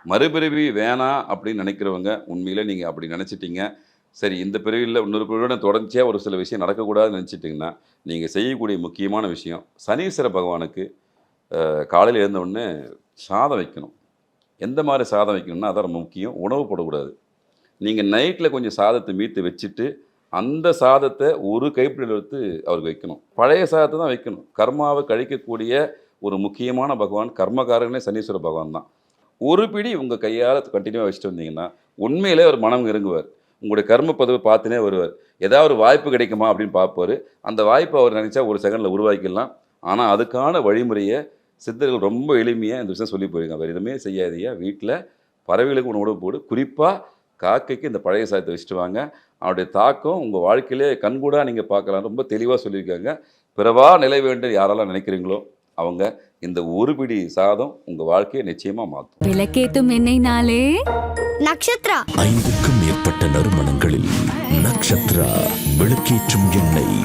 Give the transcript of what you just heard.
மறுபிறவி வேணாம் அப்படின்னு நினைக்கிறவங்க, உண்மையிலே நீங்க அப்படி நினைச்சிட்டீங்க. சரி இந்த பிறவியில இன்னொரு பிறவியோட தொடர்ச்சியா ஒரு சில விஷயம் நடக்கக்கூடாதுன்னு நினைச்சிட்டீங்கன்னா, நீங்க செய்யக்கூடிய முக்கியமான விஷயம், சனீஸ்வர பகவானுக்கு காலையில எழுந்த உடனே சாதம் வைக்கணும். எந்த மாரி சாதம் வைக்கணும்னா, அதான் ரொம்ப முக்கியம். உணவு போடக்கூடாது. நீங்க நைட்ல கொஞ்சம் சாதத்த மீத்து வச்சுட்டு, அந்த சாதத்த ஒரு கைப்பிடியில எடுத்து அவருக்கு வைக்கணும். பழைய சாதத்த தான் வைக்கணும். கர்மாவ கழிக்கக்கூடிய ஒரு முக்கியமான பகவான், கர்மகாரகனே சனீஸ்வர பகவான் தான். ஒரு பிடி உங்க கையால கன்டினியூவா வச்சுட்டு வந்தீங்கன்னா, உண்மையிலே அவர் மனம் இறங்குவார். உங்களுடைய கர்ம பதிவ பார்த்துன்னே வருவார். ஏதாவது ஒரு வாய்ப்பு கிடைக்குமா அப்படின்னு பார்ப்பாரு. அந்த வாய்ப்ப அவர் நினைச்சா ஒரு செகண்ட்ல உருவாக்கிடலாம். ஆனா, அதுக்கான வழிமுறைய சித்தர்கள் ரொம்ப எளிமையா இந்த விஷயம் சொல்லி போயிருக்காங்க. வேற எதுவுமே செய்யாதீங்க. வீட்ல பறவைகளுக்கு உணவு போடு. குறிப்பா காக்கைக்கு இந்த பழைய சாதத்த வச்சுட்டு வாங்க. அவருடைய தாக்கம் உங்க வாழ்க்கையிலே கண்கூடா நீங்க பார்க்கலாம். ரொம்ப தெளிவா சொல்லியிருக்காங்க. பிறவா நிலை வேண்டும் யாரெல்லாம் நினைக்கிறீங்களோ, அவங்க இந்த ஒரு பிடி சாதம் உங்க வாழ்க்கைய நிச்சயமா மாத்தும். விளக்கேத்தும் எண்ணெய்னாலே நக்ஷத்ரா. 5க்கும் மேற்பட்ட நறுமணங்களில் நக்ஷத்ரா விளக்கேற்றும் எண்ணெய்.